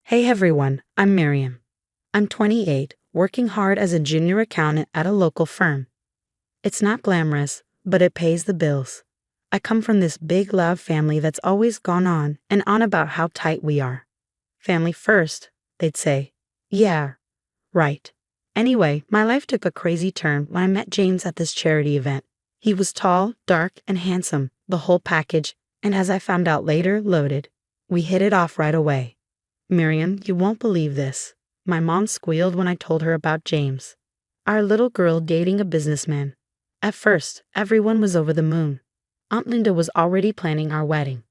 Hey everyone, I'm Miriam. I'm 28, working hard as a junior accountant at a local firm. It's not glamorous, but it pays the bills. I come from this big, loud family that's always gone on and on about how tight we are. Family first, they'd say. Yeah, right. Anyway, my life took a crazy turn when I met James at this charity event. He was tall, dark, and handsome, the whole package, and as I found out later, loaded. We hit it off right away. Miriam, you won't believe this. My mom squealed when I told her about James. Our little girl dating a businessman. At first, everyone was over the moon. Aunt Linda was already planning our wedding.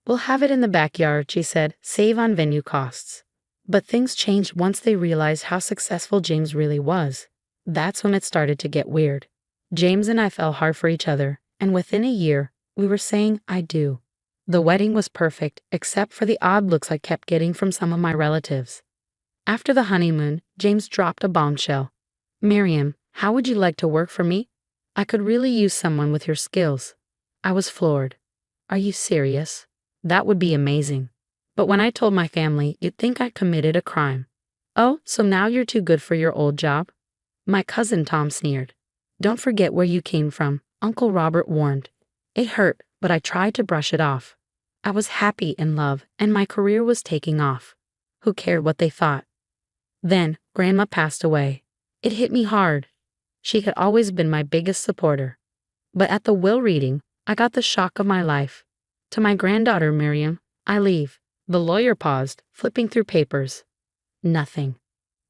We'll have it in the backyard, she said, save on venue costs. But things changed once they realized how successful James really was. That's when it started to get weird. James and I fell hard for each other, and within a year, we were saying I do. The wedding was perfect, except for the odd looks I kept getting from some of my relatives. After the honeymoon, James dropped a bombshell. Miriam, how would you like to work for me? I could really use someone with your skills. I was floored. Are you serious? That would be amazing. But when I told my family, you'd think I committed a crime. Oh, so now you're too good for your old job? My cousin Tom sneered. Don't forget where you came from, Uncle Robert warned. It hurt, but I tried to brush it off. I was happy in love, and my career was taking off. Who cared what they thought? Then, Grandma passed away. It hit me hard. She had always been my biggest supporter. But at the will reading, I got the shock of my life. To my granddaughter, Miriam, I leave. The lawyer paused, flipping through papers. Nothing.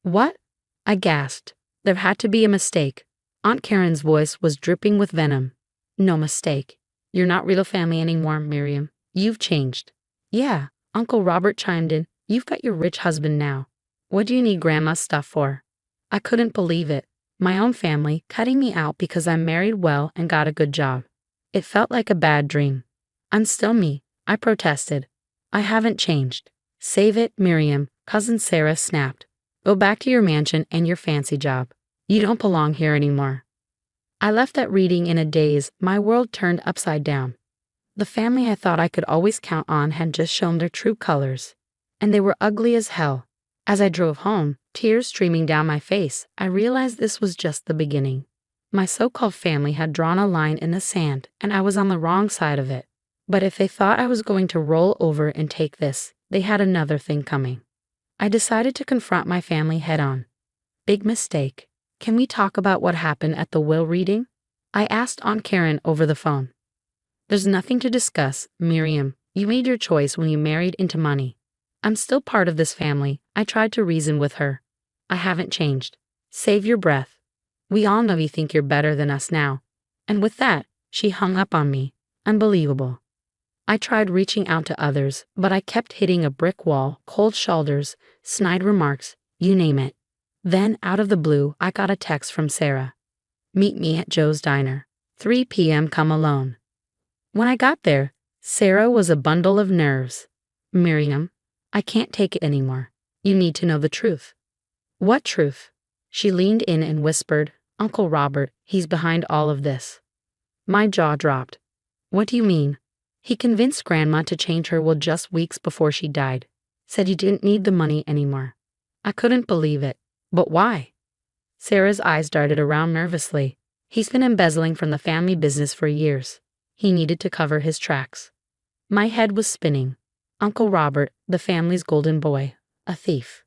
What? I gasped. There had to be a mistake. Aunt Karen's voice was dripping with venom. No mistake. You're not real family anymore, Miriam. You've changed. Yeah, Uncle Robert chimed in. You've got your rich husband now. What do you need Grandma's stuff for? I couldn't believe it. My own family cutting me out because I married well and got a good job. It felt like a bad dream. I'm still me, I protested. I haven't changed. Save it, Miriam, Cousin Sarah snapped. Go back to your mansion and your fancy job. You don't belong here anymore. I left that reading in a daze, my world turned upside down. The family I thought I could always count on had just shown their true colors. And they were ugly as hell. As I drove home, tears streaming down my face, I realized this was just the beginning. My so-called family had drawn a line in the sand, and I was on the wrong side of it. But if they thought I was going to roll over and take this, they had another thing coming. I decided to confront my family head-on. Big mistake. Can we talk about what happened at the will reading? I asked Aunt Karen over the phone. There's nothing to discuss, Miriam. You made your choice when you married into money. I'm still part of this family, I tried to reason with her. I haven't changed. Save your breath. We all know you think you're better than us now. And with that, she hung up on me. Unbelievable. I tried reaching out to others, but I kept hitting a brick wall, cold shoulders, snide remarks, you name it. Then, out of the blue, I got a text from Sarah. Meet me at Joe's Diner. 3 p.m. Come alone. When I got there, Sarah was a bundle of nerves. Miriam, I can't take it anymore. You need to know the truth. What truth? She leaned in and whispered, Uncle Robert, he's behind all of this. My jaw dropped. What do you mean? He convinced Grandma to change her will just weeks before she died. Said he didn't need the money anymore. I couldn't believe it. But why? Sarah's eyes darted around nervously. He's been embezzling from the family business for years. He needed to cover his tracks. My head was spinning. Uncle Robert, the family's golden boy, a thief.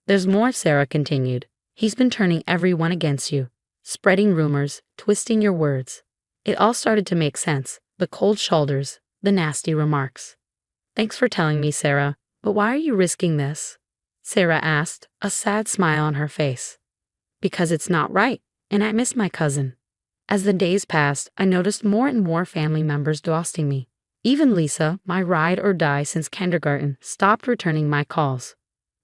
There's more, Sarah continued. He's been turning everyone against you, spreading rumors, twisting your words. It all started to make sense, the cold shoulders, the nasty remarks. Thanks for telling me, Sarah, but why are you risking this? Sarah asked, a sad smile on her face. Because it's not right, and I miss my cousin. As the days passed, I noticed more and more family members ghosting me. Even Lisa, my ride or die since kindergarten, stopped returning my calls.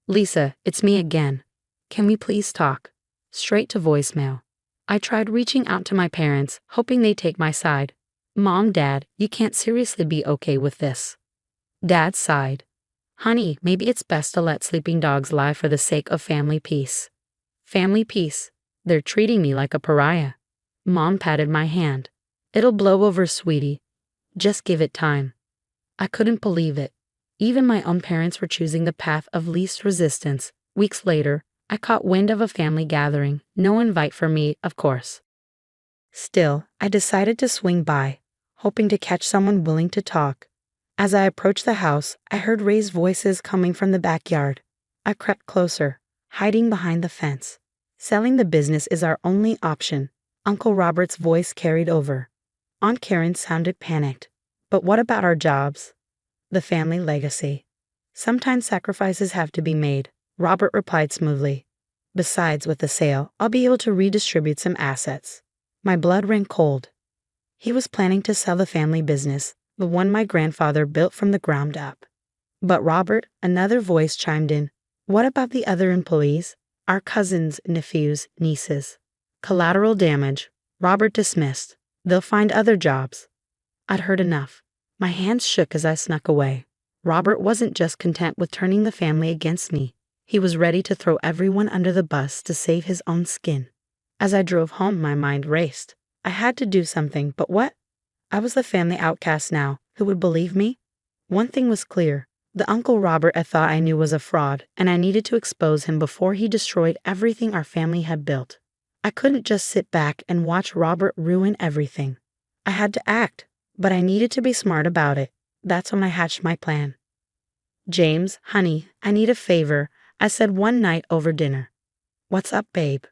Lisa, it's me again. Can we please talk? Straight to voicemail. I tried reaching out to my parents, hoping they'd take my side. Mom, Dad, you can't seriously be okay with this. Dad sighed. Honey, maybe it's best to let sleeping dogs lie for the sake of family peace. Family peace. They're treating me like a pariah. Mom patted my hand. It'll blow over, sweetie. Just give it time. I couldn't believe it. Even my own parents were choosing the path of least resistance. Weeks later, I caught wind of a family gathering. No invite for me, of course. Still, I decided to swing by, hoping to catch someone willing to talk. As I approached the house, I heard raised voices coming from the backyard. I crept closer, hiding behind the fence. Selling the business is our only option. Uncle Robert's voice carried over. Aunt Karen sounded panicked. But what about our jobs? The family legacy. Sometimes sacrifices have to be made, Robert replied smoothly. Besides, with the sale, I'll be able to redistribute some assets. My blood ran cold. He was planning to sell the family business, the one my grandfather built from the ground up. But Robert, another voice chimed in. What about the other employees? Our cousins, nephews, nieces. Collateral damage. Robert dismissed. They'll find other jobs. I'd heard enough. My hands shook as I snuck away. Robert wasn't just content with turning the family against me. He was ready to throw everyone under the bus to save his own skin. As I drove home, my mind raced. I had to do something, but what? I was the family outcast now. Who would believe me? One thing was clear. The Uncle Robert I thought I knew was a fraud, and I needed to expose him before he destroyed everything our family had built. I couldn't just sit back and watch Robert ruin everything. I had to act, but I needed to be smart about it. That's when I hatched my plan. James, honey, I need a favor, I said one night over dinner. What's up, babe?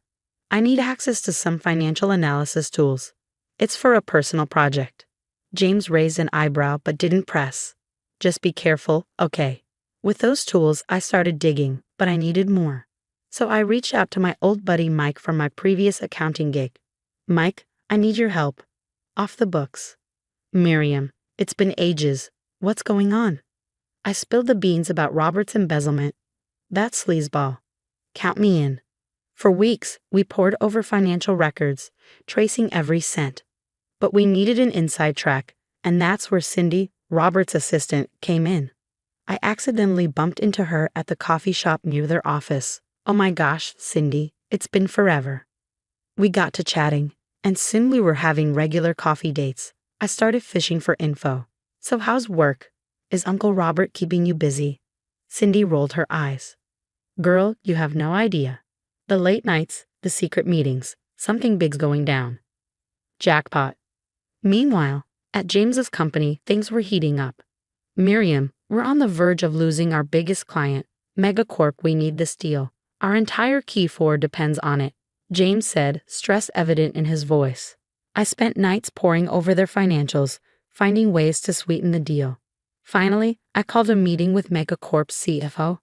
I need access to some financial analysis tools. It's for a personal project. James raised an eyebrow but didn't press. Just be careful, okay. With those tools, I started digging, but I needed more. So I reached out to my old buddy Mike from my previous accounting gig. Mike, I need your help. Off the books. Miriam, it's been ages. What's going on? I spilled the beans about Robert's embezzlement. That sleazeball. Count me in. For weeks, we pored over financial records, tracing every cent. But we needed an inside track, and that's where Cindy, Robert's assistant, came in. I accidentally bumped into her at the coffee shop near their office. Oh my gosh, Cindy, it's been forever. We got to chatting, and soon we were having regular coffee dates. I started fishing for info. So how's work? Is Uncle Robert keeping you busy? Cindy rolled her eyes. Girl, you have no idea. The late nights, the secret meetings, something big's going down. Jackpot. Meanwhile, at James's company, things were heating up. Miriam, we're on the verge of losing our biggest client, Megacorp. We need this deal. Our entire key forward depends on it, James said, stress evident in his voice. I spent nights poring over their financials, finding ways to sweeten the deal. Finally, I called a meeting with Megacorp's CFO.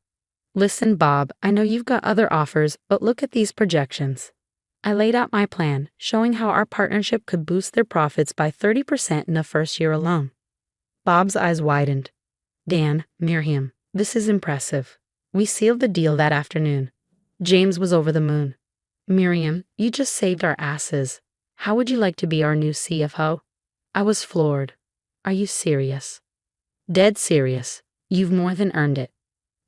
Listen, Bob, I know you've got other offers, but look at these projections. I laid out my plan, showing how our partnership could boost their profits by 30% in the first year alone. Bob's eyes widened. Dan, Miriam, this is impressive. We sealed the deal that afternoon. James was over the moon. Miriam, you just saved our asses. How would you like to be our new CFO? I was floored. Are you serious? Dead serious. You've more than earned it.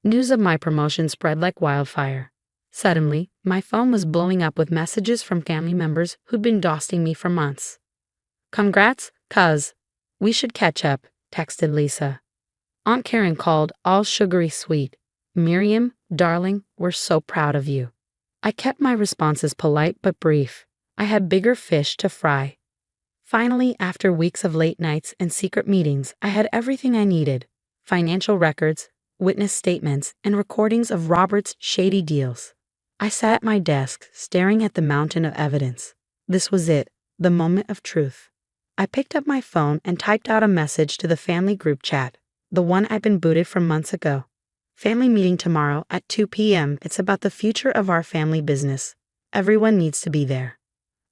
News of my promotion spread like wildfire. Suddenly, my phone was blowing up with messages from family members who'd been ghosting me for months. Congrats, cuz. We should catch up, texted Lisa. Aunt Karen called, all sugary sweet. Miriam, darling, we're so proud of you. I kept my responses polite but brief. I had bigger fish to fry. Finally, after weeks of late nights and secret meetings, I had everything I needed. Financial records, witness statements, and recordings of Robert's shady deals. I sat at my desk, staring at the mountain of evidence. This was it, the moment of truth. I picked up my phone and typed out a message to the family group chat, the one I'd been booted from months ago. Family meeting tomorrow at 2 p.m. It's about the future of our family business. Everyone needs to be there.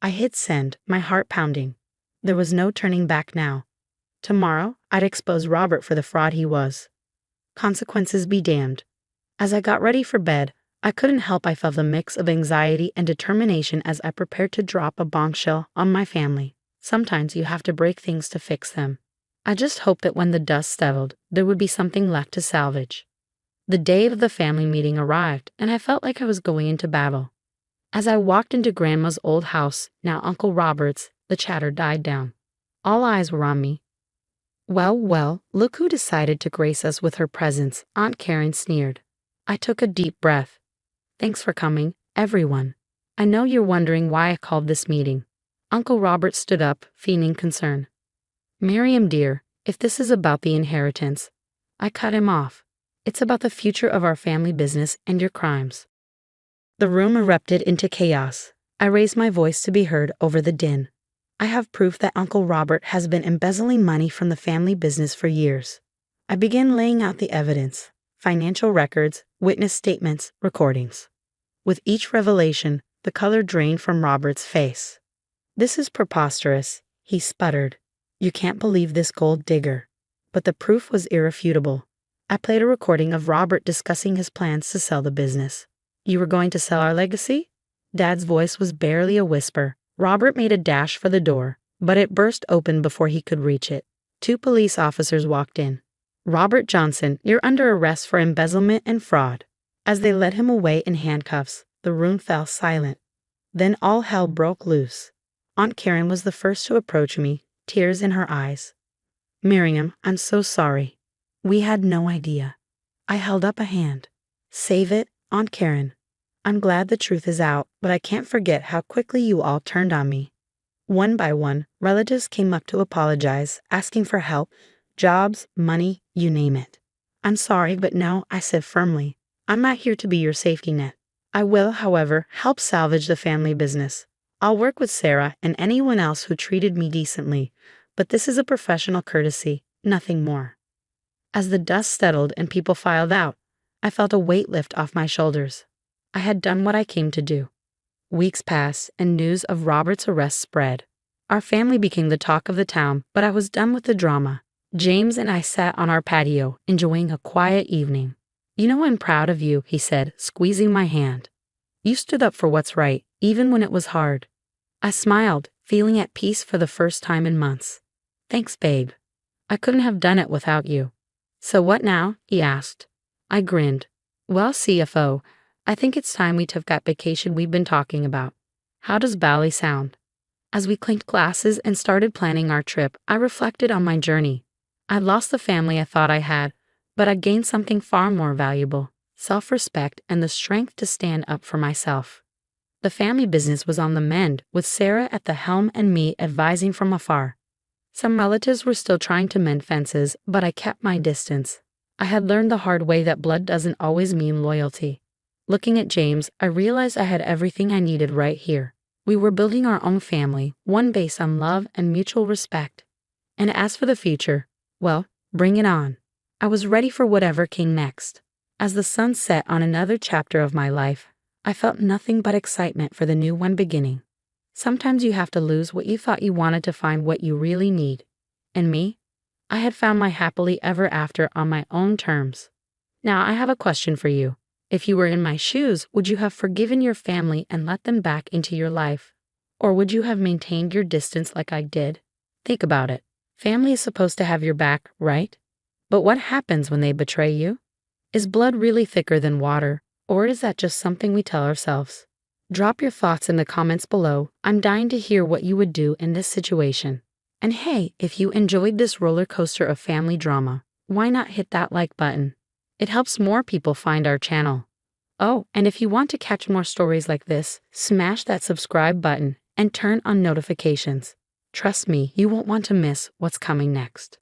I hit send, my heart pounding. There was no turning back now. Tomorrow, I'd expose Robert for the fraud he was. Consequences be damned. As I got ready for bed, I couldn't help I felt a mix of anxiety and determination as I prepared to drop a bombshell on my family. Sometimes you have to break things to fix them. I just hoped that when the dust settled, there would be something left to salvage. The day of the family meeting arrived, and I felt like I was going into battle. As I walked into Grandma's old house, now Uncle Robert's, the chatter died down. All eyes were on me. Well, well, look who decided to grace us with her presence, Aunt Karen sneered. I took a deep breath. Thanks for coming, everyone. I know you're wondering why I called this meeting. Uncle Robert stood up, feigning concern. Miriam dear, if this is about the inheritance, I cut him off. It's about the future of our family business and your crimes. The room erupted into chaos. I raised my voice to be heard over the din. I have proof that Uncle Robert has been embezzling money from the family business for years. I began laying out the evidence: financial records, witness statements, recordings. With each revelation, the color drained from Robert's face. This is preposterous, he sputtered. You can't believe this gold digger. But the proof was irrefutable. I played a recording of Robert discussing his plans to sell the business. You were going to sell our legacy? Dad's voice was barely a whisper. Robert made a dash for the door, but it burst open before he could reach it. 2 police officers walked in. Robert Johnson, you're under arrest for embezzlement and fraud. As they led him away in handcuffs, the room fell silent. Then all hell broke loose. Aunt Karen was the first to approach me, tears in her eyes. Miriam, I'm so sorry. We had no idea. I held up a hand. Save it, Aunt Karen. I'm glad the truth is out, but I can't forget how quickly you all turned on me. One by one, relatives came up to apologize, asking for help, jobs, money, you name it. I'm sorry, but no, I said firmly. I'm not here to be your safety net. I will, however, help salvage the family business. I'll work with Sarah and anyone else who treated me decently, but this is a professional courtesy, nothing more. As the dust settled and people filed out, I felt a weight lift off my shoulders. I had done what I came to do. Weeks passed, and news of Robert's arrest spread. Our family became the talk of the town, but I was done with the drama. James and I sat on our patio, enjoying a quiet evening. You know I'm proud of you, he said, squeezing my hand. You stood up for what's right, even when it was hard. I smiled, feeling at peace for the first time in months. Thanks, babe. I couldn't have done it without you. So what now? He asked. I grinned. Well, CFO, I think it's time we took that vacation we've been talking about. How does Bali sound? As we clinked glasses and started planning our trip, I reflected on my journey. I'd lost the family I thought I had, but I gained something far more valuable: self-respect and the strength to stand up for myself. The family business was on the mend, with Sarah at the helm and me advising from afar. Some relatives were still trying to mend fences, but I kept my distance. I had learned the hard way that blood doesn't always mean loyalty. Looking at James, I realized I had everything I needed right here. We were building our own family, one based on love and mutual respect. And as for the future, well, bring it on. I was ready for whatever came next. As the sun set on another chapter of my life, I felt nothing but excitement for the new one beginning. Sometimes you have to lose what you thought you wanted to find what you really need. And me? I had found my happily ever after on my own terms. Now I have a question for you. If you were in my shoes, would you have forgiven your family and let them back into your life? Or would you have maintained your distance like I did? Think about it. Family is supposed to have your back, right? But what happens when they betray you? Is blood really thicker than water, or is that just something we tell ourselves? Drop your thoughts in the comments below. I'm dying to hear what you would do in this situation. And hey, if you enjoyed this roller coaster of family drama, why not hit that like button? It helps more people find our channel. Oh, and if you want to catch more stories like this, smash that subscribe button and turn on notifications. Trust me, you won't want to miss what's coming next.